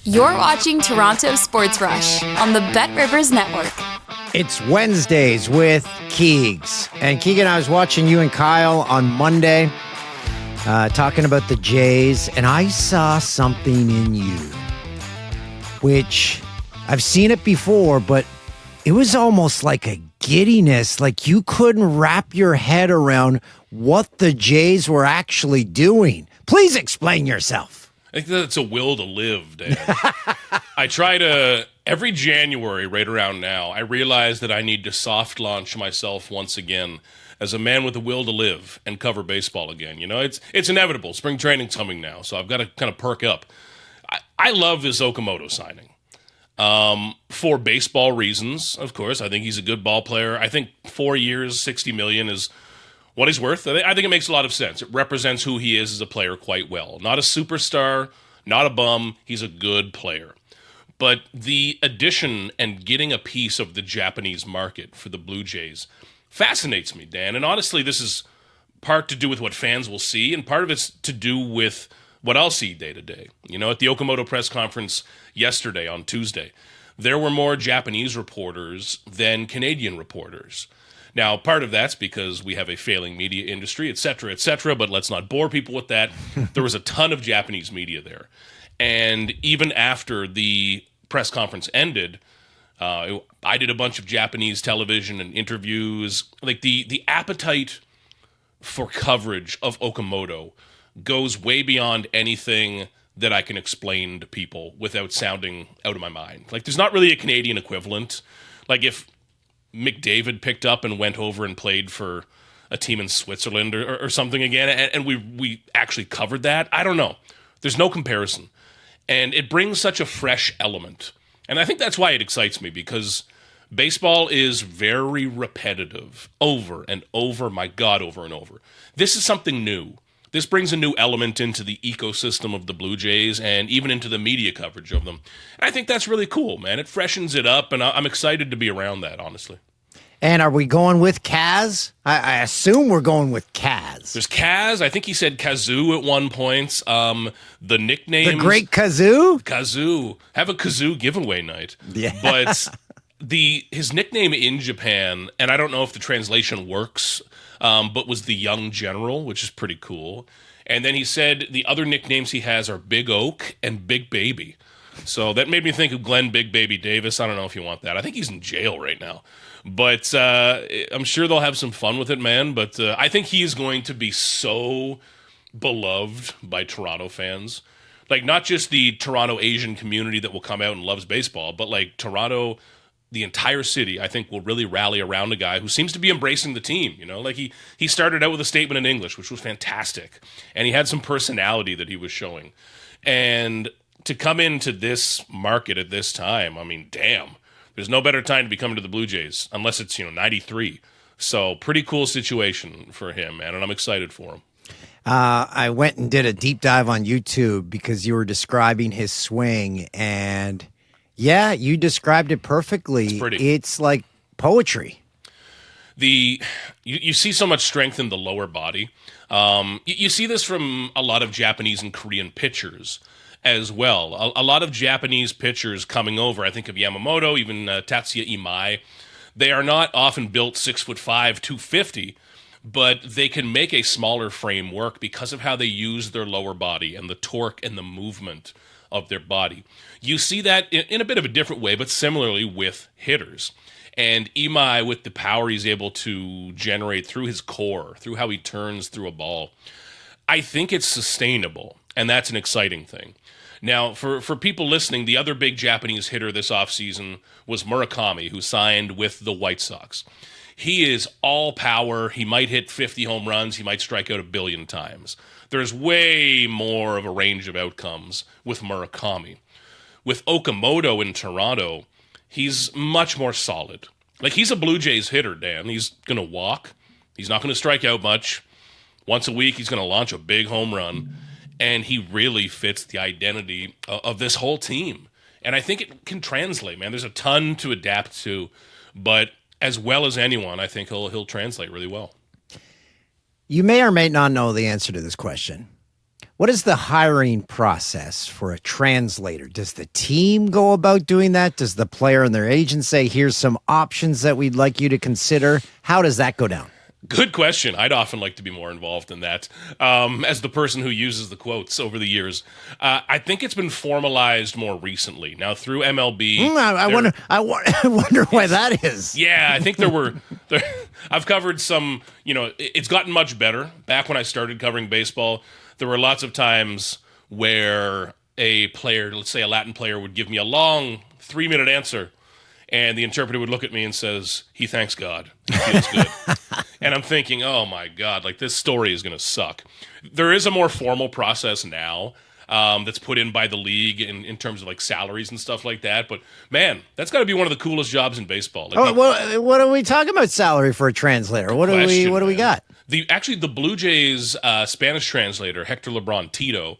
You're watching Toronto Sports Rush on the Bet Rivers Network. It's Wednesdays with Keegs. And Keegan, I was watching you and Kyle on Monday talking about the Jays, and I saw something in you, which I've seen it before, but it was almost like a giddiness, like you couldn't wrap your head around what the Jays were actually doing. Please explain yourself. I think that's a will to live, Dan. I try to, every January right around now, I realize that I need to soft launch myself once again as a man with a will to live and cover baseball again. You know, it's inevitable. Spring training's coming now, so I've got to kind of perk up. I love this Okamoto signing. For baseball reasons, of course. I think he's a good ball player. I think 4 years, $60 million is what he's worth. I think it makes a lot of sense. It represents who he is as a player quite well. Not a superstar, not a bum. He's a good player. But the addition and getting a piece of the Japanese market for the Blue Jays fascinates me, Dan. And honestly, this is part to do with what fans will see, and part of it's to do with what I'll see day to day. You know, at the Okamoto press conference yesterday on Tuesday, there were more Japanese reporters than Canadian reporters. Now, part of that's because we have a failing media industry, et cetera, but let's not bore people with that. There was a ton of Japanese media there. And even after the press conference ended, I did a bunch of Japanese television and interviews. Like the appetite for coverage of Okamoto goes way beyond anything that I can explain to people without sounding out of my mind. Like, there's not really a Canadian equivalent. Like, if McDavid picked up and went over and played for a team in Switzerland or something again, and we actually covered that, I don't know. There's no comparison. And it brings such a fresh element. And I think that's why it excites me, because baseball is very repetitive over and over, my God, over and over. This is something new. This brings a new element into the ecosystem of the Blue Jays and even into the media coverage of them. And I think that's really cool, man. It freshens it up, and I'm excited to be around that, honestly. And are we going with Kaz? I assume we're going with Kaz. There's Kaz. I think he said Kazoo at one point. The nickname, the great Kazoo? Kazoo. Have a Kazoo giveaway night. Yeah. But his nickname in Japan, and I don't know if the translation works, but was the Young General, which is pretty cool. And then he said the other nicknames he has are Big Oak and Big Baby. So that made me think of Glenn Big Baby Davis. I don't know if you want that. I think he's in jail right now. But I'm sure they'll have some fun with it, man. But I think he is going to be so beloved by Toronto fans. Like, not just the Toronto Asian community that will come out and loves baseball, but like Toronto, the entire city, I think, will really rally around a guy who seems to be embracing the team. You know, like he started out with a statement in English, which was fantastic. And he had some personality that he was showing. And to come into this market at this time, I mean, damn. There's no better time to be coming to the Blue Jays, unless it's, 93. So pretty cool situation for him, man, and I'm excited for him. I went and did a deep dive on YouTube because you were describing his swing, and yeah, you described it perfectly. It's pretty. It's like poetry. You see so much strength in the lower body. You see this from a lot of Japanese and Korean pitchers as well. A lot of Japanese pitchers coming over, I think of Yamamoto, even Tatsuya Imai, they are not often built 6'5", 250, but they can make a smaller frame work because of how they use their lower body and the torque and the movement of their body. You see that in a bit of a different way, but similarly with hitters. And Imai, with the power he's able to generate through his core, through how he turns through a ball, I think it's sustainable, and that's an exciting thing. Now, for people listening, the other big Japanese hitter this offseason was Murakami, who signed with the White Sox. He is all power. He might hit 50 home runs. He might strike out 1 billion times. There's way more of a range of outcomes with Murakami. With Okamoto in Toronto, he's much more solid. Like, he's a Blue Jays hitter, Dan. He's going to walk. He's not going to strike out much. Once a week, he's going to launch a big home run. And he really fits the identity of this whole team. And I think it can translate, man. There's a ton to adapt to. But as well as anyone, I think he'll translate really well. You may or may not know the answer to this question. What is the hiring process for a translator? Does the team go about doing that? Does the player and their agent say, here's some options that we'd like you to consider? How does that go down? Good question. I'd often like to be more involved in that. As the person who uses the quotes over the years, I think it's been formalized more recently. Now through MLB, I wonder why that is. Yeah, I think I've covered some. It's gotten much better. Back when I started covering baseball, there were lots of times where a player, let's say a Latin player, would give me a long 3-minute answer. And the interpreter would look at me and says, he thanks God. He feels good. And I'm thinking, oh, my God, like this story is going to suck. There is a more formal process now that's put in by the league in terms of like salaries and stuff like that. But, man, that's got to be one of the coolest jobs in baseball. Like, what are we talking about salary for a translator? What do we got? The Blue Jays Spanish translator, Hector Lebron Tito,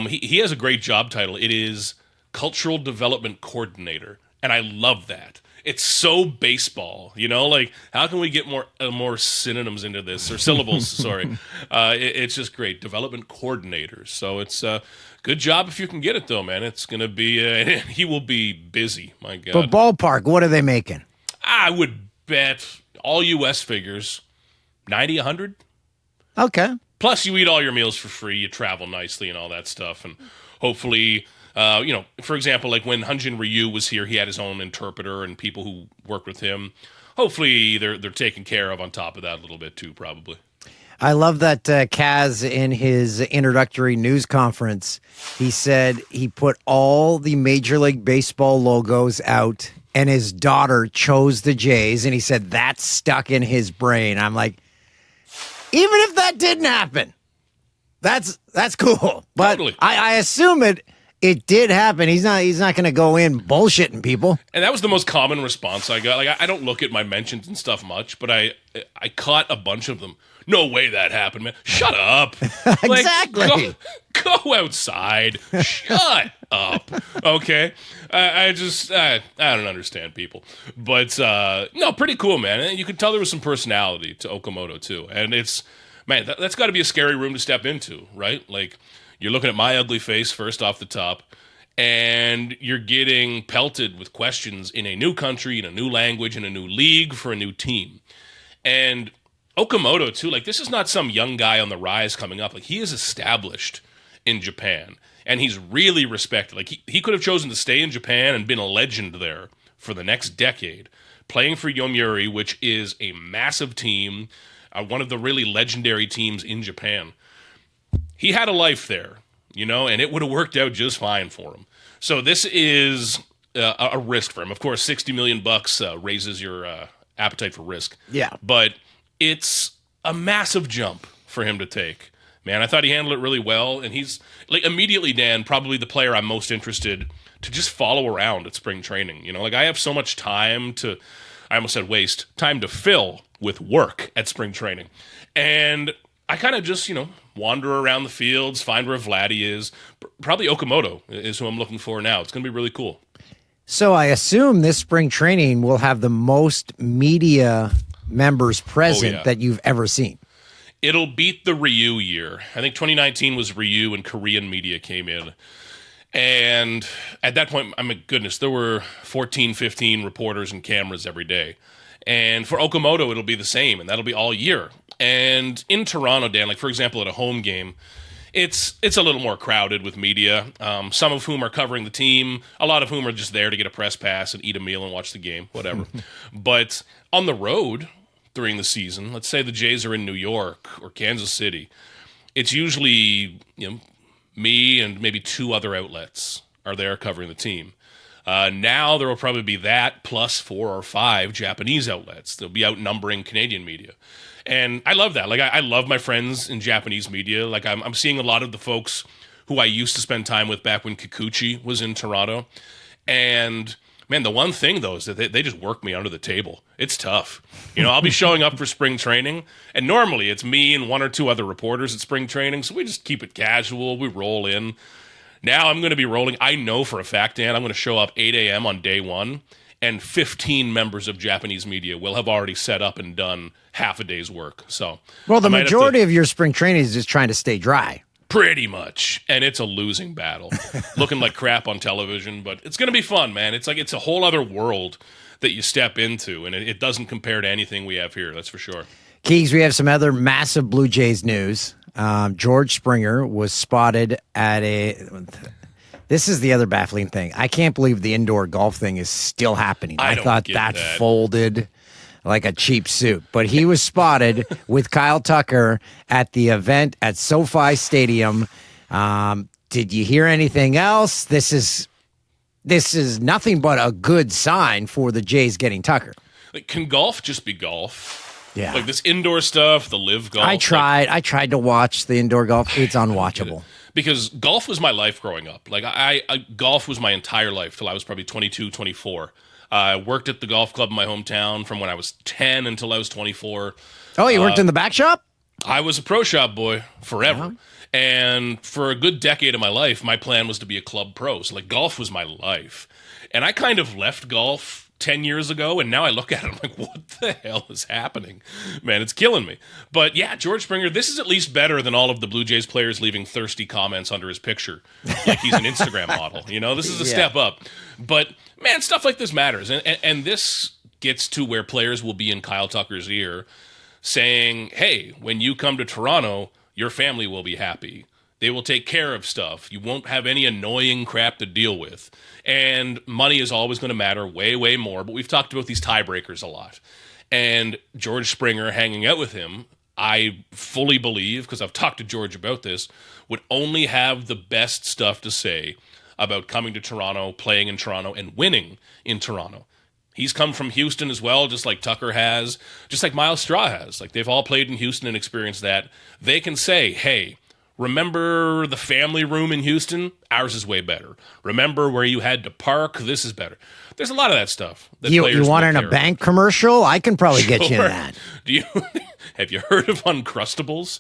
he has a great job title. It is Cultural Development Coordinator. And I love that. It's so baseball, like how can we get more synonyms into this or syllables? Sorry. It's just great. Development coordinators. So it's a good job if you can get it though, man. It's going to be, he will be busy. My God. But ballpark, what are they making? I would bet all U.S. figures, 90, 100. Okay. Plus you eat all your meals for free. You travel nicely and all that stuff. And hopefully, for example, like when Hyunjin Ryu was here, he had his own interpreter and people who worked with him. Hopefully, they're taken care of on top of that a little bit too, probably. I love that Kaz, in his introductory news conference, he said he put all the Major League Baseball logos out, and his daughter chose the Jays, and he said that's stuck in his brain. I'm like, even if that didn't happen, that's cool. But totally. I assume it did happen. He's not going to go in bullshitting people. And that was the most common response I got. Like I don't look at my mentions and stuff much, but I caught a bunch of them. No way that happened, man. Shut up. Exactly. Go outside. Shut up. Okay. I don't understand people. But no, pretty cool, man. You could tell there was some personality to Okamoto too. And it's, man, that's got to be a scary room to step into, right? Like, you're looking at my ugly face first off the top, and you're getting pelted with questions in a new country, in a new language, in a new league for a new team. And Okamoto, too, like, this is not some young guy on the rise coming up. Like, he is established in Japan, and he's really respected. Like, he could have chosen to stay in Japan and been a legend there for the next decade, playing for Yomiuri, which is a massive team, one of the really legendary teams in Japan. He had a life there, and it would have worked out just fine for him. So this is a risk for him. Of course, $60 million raises your appetite for risk. Yeah. But it's a massive jump for him to take. Man, I thought he handled it really well. And he's, like, immediately, Dan, probably the player I'm most interested to just follow around at spring training. Like, I have so much time I almost said waste, time to fill with work at spring training. And I kind of just, wander around the fields, find where Vladdy is. Probably Okamoto is who I'm looking for now. It's going to be really cool. So I assume this spring training will have the most media members present that you've ever seen. It'll beat the Ryu year. I think 2019 was Ryu and Korean media came in. And at that point, I mean, goodness, there were 14, 15 reporters and cameras every day. And for Okamoto, it'll be the same, and that'll be all year. And in Toronto, Dan, like, for example, at a home game, it's a little more crowded with media, some of whom are covering the team, a lot of whom are just there to get a press pass and eat a meal and watch the game, whatever. But on the road during the season, let's say the Jays are in New York or Kansas City, it's usually me and maybe 2 other outlets are there covering the team. Now there will probably be that plus 4 or 5 Japanese outlets. They'll be outnumbering Canadian media. And I love that. Like, I love my friends in Japanese media. Like, I'm seeing a lot of the folks who I used to spend time with back when Kikuchi was in Toronto. And, man, the one thing, though, is that they just work me under the table. It's tough. I'll be showing up for spring training, and normally it's me and 1 or 2 other reporters at spring training, so we just keep it casual. We roll in. Now I'm going to be rolling. I know for a fact, Dan, I'm going to show up 8 a.m. on day 1, and 15 members of Japanese media will have already set up and done half a day's work. So, well, the majority of your spring training is just trying to stay dry. Pretty much. And it's a losing battle. Looking like crap on television, but it's going to be fun, man. It's a whole other world that you step into, and it doesn't compare to anything we have here, that's for sure. Keegs, we have some other massive Blue Jays news. George Springer was spotted at this is the other baffling thing. I can't believe the indoor golf thing is still happening. I thought that folded like a cheap suit. But he was spotted with Kyle Tucker at the event at SoFi Stadium. Did you hear anything else? This is nothing but a good sign for the Jays getting Tucker. Like, can golf just be golf? Yeah. Like this indoor stuff, the live golf. I tried to watch the indoor golf. It's unwatchable. Because golf was my life growing up. Like I golf was my entire life till I was probably 22, 24. I worked at the golf club in my hometown from when I was 10 until I was 24. Oh, you worked in the back shop? I was a pro shop boy forever. Uh-huh. And for a good decade of my life, my plan was to be a club pro. So, like, golf was my life. And I kind of left golf 10 years ago, and now I look at it, I'm like, what the hell is happening? Man, it's killing me. But, yeah, George Springer, this is at least better than all of the Blue Jays players leaving thirsty comments under his picture, like he's an Instagram model. You know, this is a step up. But, man, stuff like this matters. And this gets to where players will be in Kyle Tucker's ear saying, hey, when you come to Toronto, your family will be happy. They will take care of stuff. You won't have any annoying crap to deal with. And money is always going to matter way, way more. But we've talked about these tiebreakers a lot. And George Springer hanging out with him, I fully believe, because I've talked to George about this, would only have the best stuff to say about coming to Toronto, playing in Toronto, and winning in Toronto. He's come from Houston as well, just like Tucker has, just like Miles Straw has. Like, they've all played in Houston and experienced that. They can say, hey, remember the family room in Houston? Ours is way better. Remember where you had to park? This is better. There's a lot of that stuff. That you want in a bank commercial? I can probably get you in that. Do you have you heard of Uncrustables?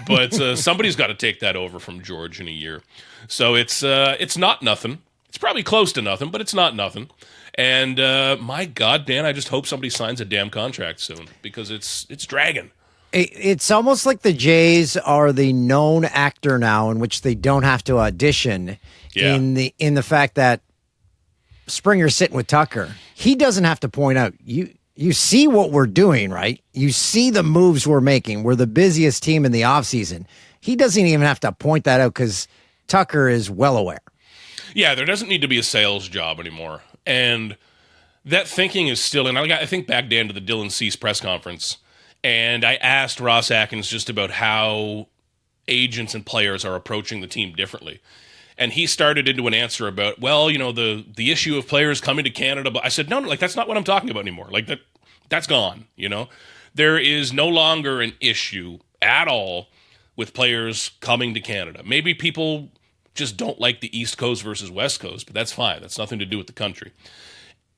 But somebody's got to take that over from George in a year. So it's not nothing. It's probably close to nothing, but it's not nothing. And my God, Dan, I just hope somebody signs a damn contract soon because it's dragging. It's almost like the Jays are the known actor now, in which they don't have to audition. Yeah. In the fact that Springer's sitting with Tucker, he doesn't have to point out. You see what we're doing, right? You see the moves we're making. We're the busiest team in the offseason. He doesn't even have to point that out because Tucker is well aware. Yeah, there doesn't need to be a sales job anymore. And that thinking is still in. I think back, Dan, to the Dylan Cease press conference, and I asked Ross Atkins just about how agents and players are approaching the team differently. And he started into an answer about, well, you know, the issue of players coming to Canada. But I said, no, like, that's not what I'm talking about anymore. Like, that's gone, you know? There is no longer an issue at all with players coming to Canada. Maybe people just don't like the East Coast versus West Coast, but that's fine. That's nothing to do with the country.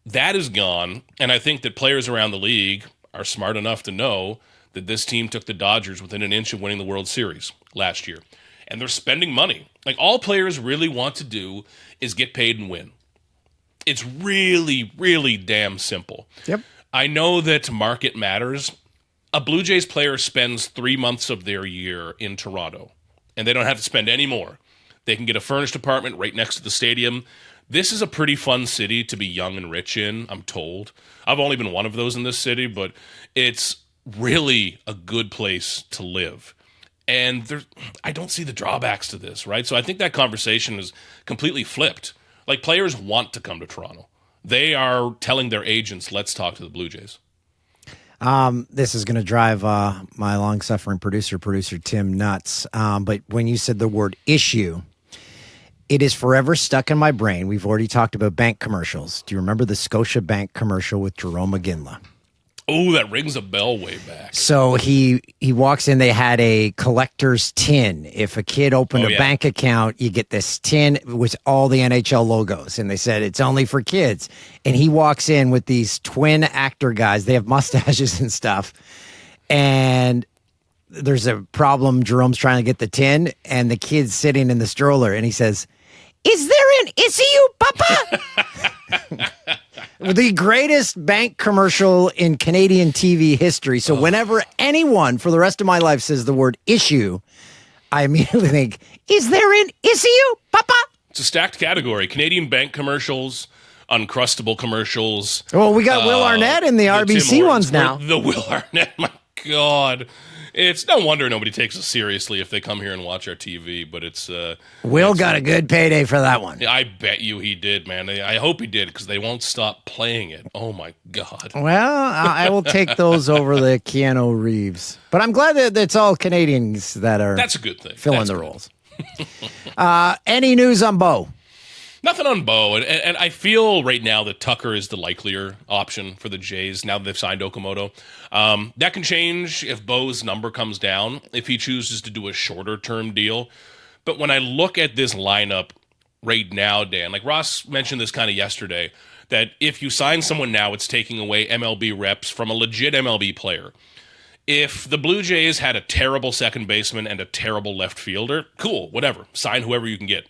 That is gone, and I think that players around the league are smart enough to know that this team took the Dodgers within an inch of winning the World Series last year. And they're spending money. Like, all players really want to do is get paid and win. It's really, really damn simple. Yep. I know that market matters. A Blue Jays player spends 3 months of their year in Toronto, and they don't have to spend any more. They can get a furnished apartment right next to the stadium. This is a pretty fun city to be young and rich in, I'm told. I've only been one of those in this city, but it's really a good place to live. And I don't see the drawbacks to this, right? So I think that conversation is completely flipped. Like, players want to come to Toronto. They are telling their agents, let's talk to the Blue Jays. This is going to drive my long-suffering producer Tim nuts. But when you said the word issue, it is forever stuck in my brain. We've already talked about bank commercials. Do you remember the Scotia Bank commercial with Jerome McGinley? Oh, that rings a bell way back. So he walks in. They had a collector's tin. If a kid opened a bank account, you get this tin with all the NHL logos. And they said it's only for kids. And he walks in with these twin actor guys. They have mustaches and stuff. And there's a problem. Jerome's trying to get the tin, and the kid's sitting in the stroller. And he says, "Is there an issue, Papa?" The greatest bank commercial in Canadian TV history. So whenever anyone for the rest of my life says the word issue, I immediately think, is there an issue, Papa? It's a stacked category. Canadian bank commercials, Uncrustable commercials. Well, we got Will Arnett in the RBC ones now. The Will Arnett, my God. It's no wonder nobody takes us seriously if they come here and watch our TV, but it's... Will got a good payday for that one. I bet you he did, man. I hope he did, because they won't stop playing it. Oh, my God. Well, I will take those over the Keanu Reeves. But I'm glad that it's all Canadians that are That's a good thing. filling the roles. Any news on Bo? Nothing on Bo, and I feel right now that Tucker is the likelier option for the Jays now that they've signed Okamoto. That can change if Bo's number comes down, if he chooses to do a shorter-term deal. But when I look at this lineup right now, Dan, like Ross mentioned this kind of yesterday, that if you sign someone now, it's taking away MLB reps from a legit MLB player. If the Blue Jays had a terrible second baseman and a terrible left fielder, cool, whatever. Sign whoever you can get.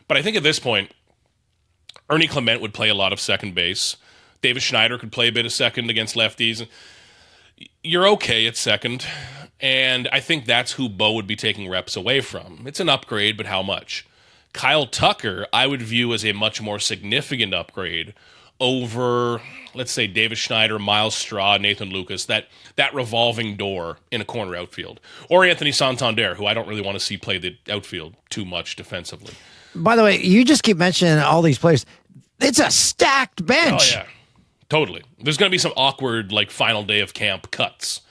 But I think at this point, Ernie Clement would play a lot of second base. Davis Schneider could play a bit of second against lefties. You're okay at second, and I think that's who Bo would be taking reps away from. It's an upgrade, but how much? Kyle Tucker, I would view as a much more significant upgrade over, let's say, Davis Schneider, Miles Straw, Nathan Lucas, that revolving door in a corner outfield. Or Anthony Santander, who I don't really want to see play the outfield too much defensively. By the way, you just keep mentioning all these players. It's a stacked bench. Oh, yeah. Totally. There's going to be some awkward, like, final day of camp cuts,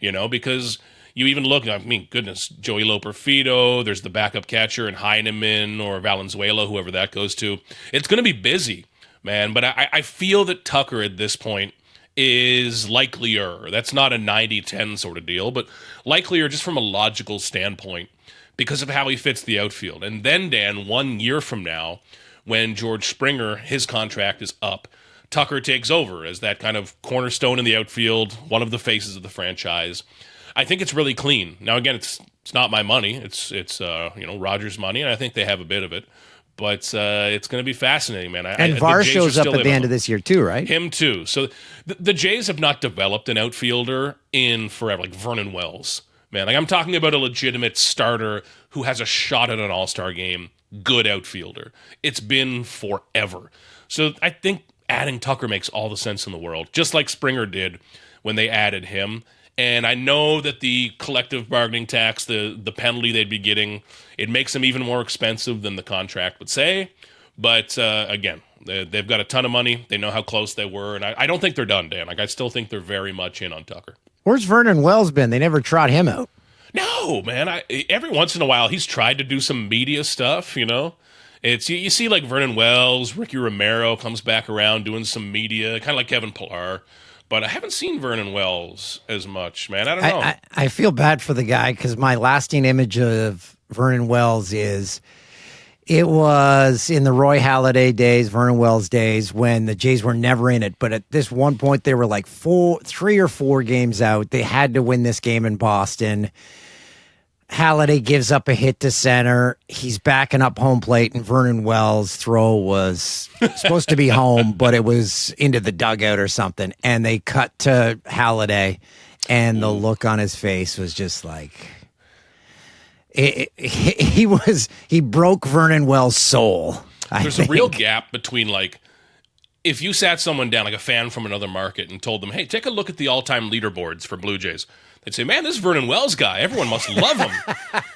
because you even look, I mean, goodness, Joey Loperfido, there's the backup catcher and Heineman or Valenzuela, whoever that goes to. It's going to be busy, man. But I feel that Tucker at this point is likelier. That's not a 90-10 sort of deal, but likelier just from a logical standpoint because of how he fits the outfield. And then, Dan, 1 year from now, when George Springer, his contract is up, Tucker takes over as that kind of cornerstone in the outfield, one of the faces of the franchise. I think it's really clean. Now, again, it's not my money. It's Rogers' money, and I think they have a bit of it. But it's going to be fascinating, man. And VAR shows up at the end of this year too, right? Him too. So the Jays have not developed an outfielder in forever, like Vernon Wells. Man, like I'm talking about a legitimate starter who has a shot at an all-star game, good outfielder. It's been forever. So I think adding Tucker makes all the sense in the world, just like Springer did when they added him. And I know that the collective bargaining tax, the penalty they'd be getting, it makes them even more expensive than the contract would say. But again, they've got a ton of money. They know how close they were. And I don't think they're done, Dan. Like I still think they're very much in on Tucker. Where's Vernon Wells been? They never trot him out. No, man. Every once in a while, he's tried to do some media stuff, It's you see like Vernon Wells, Ricky Romero comes back around doing some media, kind of like Kevin Pillar. But I haven't seen Vernon Wells as much, man. I don't know. I feel bad for the guy because my lasting image of Vernon Wells it was in the Roy Halladay days, Vernon Wells days, when the Jays were never in it. But at this one point, they were like 3 or 4 games out. They had to win this game in Boston. Halladay gives up a hit to center. He's backing up home plate, and Vernon Wells' throw was supposed to be home, but it was into the dugout or something. And they cut to Halladay, and the look on his face was just like he broke Vernon Wells' soul. There's a real gap between like if you sat someone down, like a fan from another market, and told them, "Hey, take a look at the all-time leaderboards for Blue Jays." They'd say, "Man, this Vernon Wells guy, everyone must love him."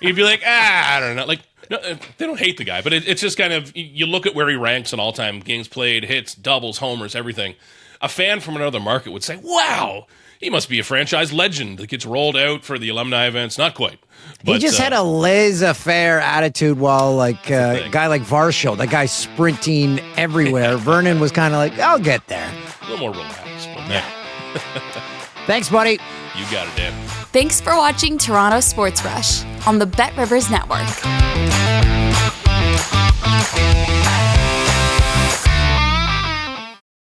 You'd be like, I don't know. Like, no, they don't hate the guy, but it's just kind of, you look at where he ranks in all-time games played, hits, doubles, homers, everything. A fan from another market would say, "Wow, he must be a franchise legend that gets rolled out for the alumni events." Not quite. But, he just had a laissez-faire attitude while, like, a guy like Varsho, that guy's sprinting everywhere. Vernon was kind of like, I'll get there. A little more relaxed. But yeah. Thanks, buddy. You got it, Dan. Thanks for watching Toronto Sports Rush on the Bet Rivers Network.